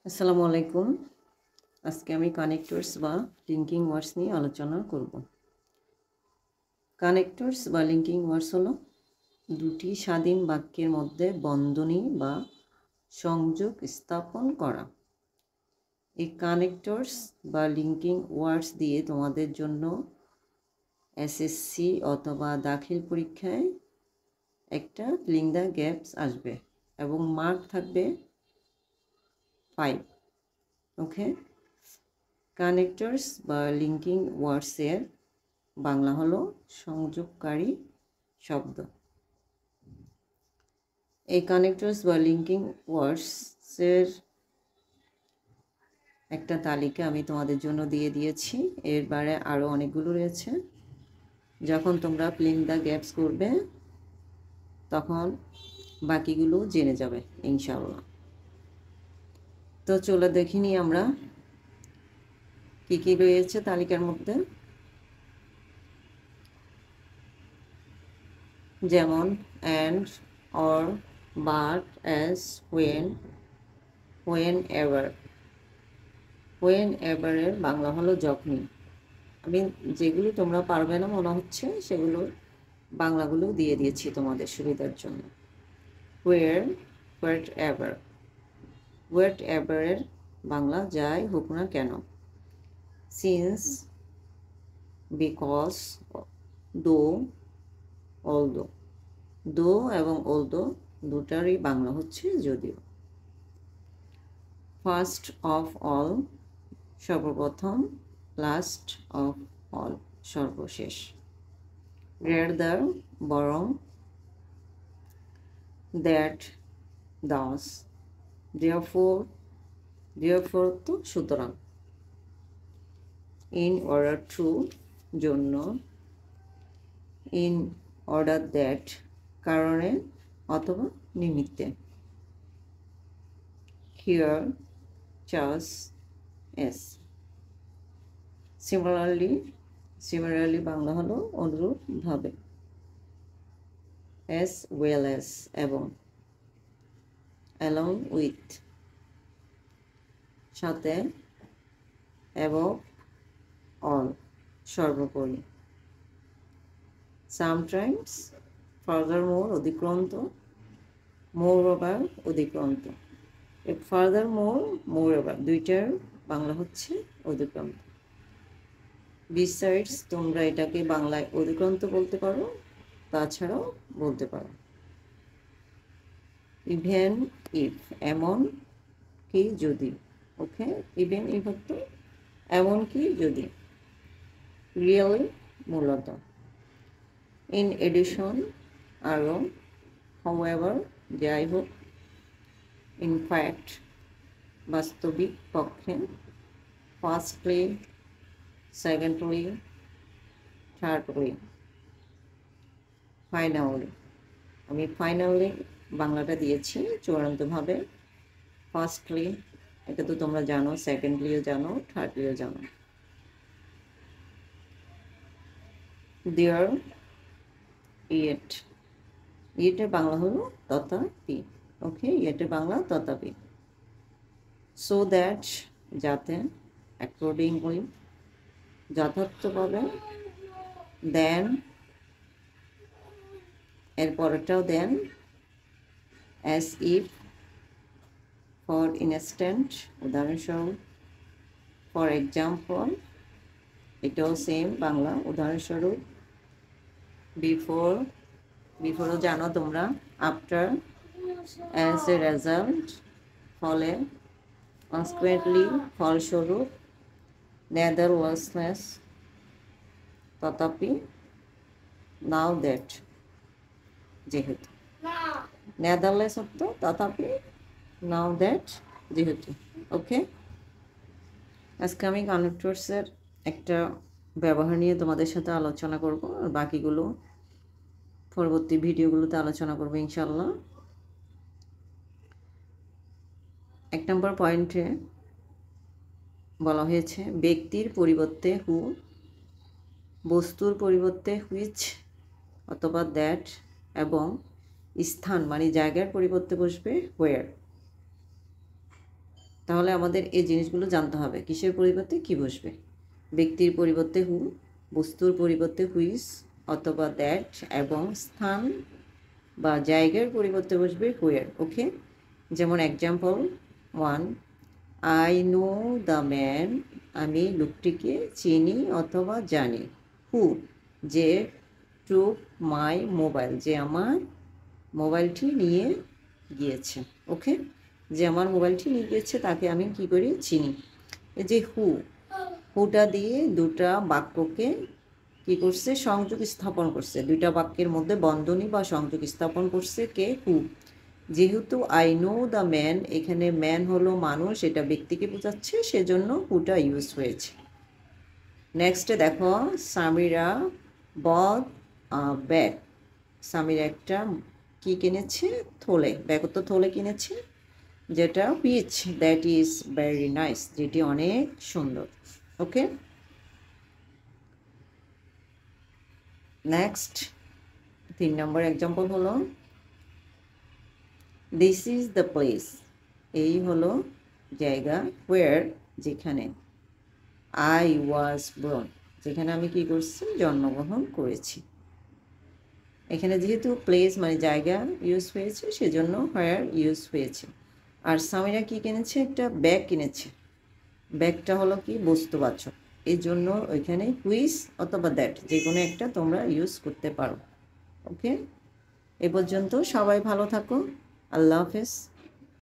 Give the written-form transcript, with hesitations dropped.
আসসালামু আলাইকুম। আজকে আমি কানেক্টরস বা লিঙ্কিং ওয়ার্ডস নিয়ে আলোচনা করব। কানেক্টরস বা লিঙ্কিং ওয়ার্ডস হলো দুটি স্বাধীন বাক্যের মধ্যে বন্ধনী বা সংযোগ স্থাপন করা। এই কানেক্টরস বা লিঙ্কিং ওয়ার্ডস দিয়ে তোমাদের জন্য এসএসসি অথবা দাখিল পরীক্ষায় একটা ফিলিং দ্য গ্যাপস আসবে এবং মার্ক থাকবে 5। ওকে, কানেক্টরস বা লিঙ্কিং ওয়ার্ডসের বাংলা হলো সংযোগকারী শব্দ। এই কানেক্টরস বা লিঙ্কিং ওয়ার্ডসের একটা তালিকা আমি তোমাদের জন্য দিয়ে দিয়েছি। এর বাইরে আরও অনেকগুলো রয়েছে। যখন তোমরা ফিলিং দ্য গ্যাপস করবে তখন বাকিগুলো জেনে যাবে ইনশাআল্লাহ। তো চলে দেখিনি আমরা কি কি রয়েছে তালিকার মধ্যে। যেমন and, or, but, as, whenever. হোয়েন এভারের বাংলা হলো যখনই। আমি যেগুলো তোমরা পারবে না মনে হচ্ছে সেগুলো বাংলাগুলো দিয়ে দিয়েছি তোমাদের সুবিধার জন্য। হোয়েট এভার, হোয়েট এভারের বাংলা যাই হোক না কেন। সিন্স, বিকজ, দো, অলদো। দো এবং অলদো দুটারই বাংলা হচ্ছে যদিও। ফার্স্ট অফ অল, সর্বপ্রথম। লাস্ট অফ অল, সর্বশেষ। রেদার, বরং। দ্যাট, দাস। therefore তো সুতরাং। ইন অর্ডার টু, জন্য। ইন অর্ডার দ্যাট, কারণে অথবা নিমিত্তে। হিয়ার, চাস, এস। সিমিলারলি বাংলা হলো অনুরূপভাবে। as well as, এবং। along with, সাথে। above all, সর্বোপরি। sometimes, furthermore, অধিক্রান্ত। moreover, অধিক্রান্ত। moreover দুইটার বাংলা হচ্ছে অধিক্রান্ত। besides, তোমরা এটাকে বাংলায় অধিক্রান্ত বলতে পারো, তাছাড়াও বলতে পারো। ইভেন ইফ, এমন কি যদি। ওকে, ইভেন ইফ হতো এমন কি যদি। রিয়েলি, মূলত। ইন এডিশন, আরও। হাউএভার, যাই হোক। ইনফ্যাক্ট, বাস্তবিক পক্ষে। Firstly, secondly, thirdly. ফাইনালি, আমি ফাইনালি বাংলাটা দিয়েছি চূড়ান্তভাবে। ফার্স্টলি এটা তো তোমরা জানো, সেকেন্ডলিও জানো, থার্ডলিও জানো। দেয়ার, ইয়েট। ইয়েটের বাংলা হলো তথাপি। ওকে, ইয়েটের বাংলা তথাপি। সো দ্যাট, যাতে। অ্যাকর্ডিংলি, যথার্থভাবে। দেন, এর পরেরটাও দেন। অ্যাজ ইফ, ফর ইনস্ট্যান্ট, উদাহরণস্বরূপ। ফর এক্সাম্পল, এটাও সেম বাংলা, উদাহরণস্বরূপ। বিফোরও জানো তোমরা। আফটার, অ্যাজ এ রেজাল্ট, ফলে। কনসিকুয়েন্টলি, ফলস্বরূপ। নেদারওয়ার্থলেস, তথাপি। নাও দ্যাট, যেহেতু। নেদারলেস অর্থ তথাপি, নাও দ্যাট যেহেতু। ওকে, আজকে আমি কানেক্টরসের একটা ব্যবহার নিয়ে তোমাদের সাথে আলোচনা করব, আর বাকিগুলো পরবর্তী ভিডিওগুলোতে আলোচনা করবো ইনশাল্লাহ। 1 নম্বর পয়েন্টে বলা হয়েছে ব্যক্তির পরিবর্তে হু, বস্তুর পরিবর্তে হুইচ অথবা দ্যাট, এবং স্থান মানে জায়গার পরিবর্তে বসবে হোয়ার। তাহলে আমাদের এই জিনিসগুলো জানতে হবে। কিসের পরিবর্তে কি বসবে? ব্যক্তির পরিবর্তে হু, বস্তুর পরিবর্তে হুইস অথবা দ্যাট, এবং স্থান বা জায়গার পরিবর্তে বসবে হুয়ার। ওকে, যেমন example 1, I know the man, আমি লোকটিকে চিনি অথবা জানি। হু, যে টুক মাই মোবাইল, যে আমার মোবাইলটি নিয়ে গিয়েছে। ওকে, যে আমার মোবাইলটি নিয়ে গিয়েছে তাকে আমি কি করি? চিনি। এই যে হুটা দিয়ে দুটা বাক্যকে কি করছে? সংযোগ স্থাপন করছে। দুইটা বাক্যের মধ্যে বন্ধনী বা সংযোগ স্থাপন করছে কে? হু। যেহেতু আই নো দ্য ম্যান, এখানে ম্যান হলো মানুষ, এটা ব্যক্তিকে বোঝাচ্ছে, সেজন্য হুটা ইউজ হয়েছে। নেক্সটে দেখো, সামিরা বট ব্যাগ। সামিরা একটা কি কিনেছে? থলে। ব্যাগ তো থলে কিনেছে, যেটা which that is very nice, যেটি অনেক সুন্দর। ওকে, নেক্সট 3 নম্বর এক্সাম্পল হলো দিস ইজ দ্য প্লেস, এই হলো জায়গা, ওয়ার, যেখানে, আই ওয়াজ বোর্ন, যেখানে আমি কি করছি? জন্মগ্রহণ করেছি। এখানে যেহেতু প্লেস মানে জায়গা ইউজ হয়েছে, সেজন্য হোয়ার ইউজ হয়েছে। আর সামিরা কি কিনেছে? একটা ব্যাগ কিনেছে। ব্যাগটা হলো কি? বস্তুবাচক, এই জন্য ওইখানে হুইচ অথবা দ্যাট যে কোনো একটা তোমরা ইউজ করতে পারো। ওকে, এ পর্যন্ত। সবাই ভালো থাকো। আল্লাহ হাফেজ।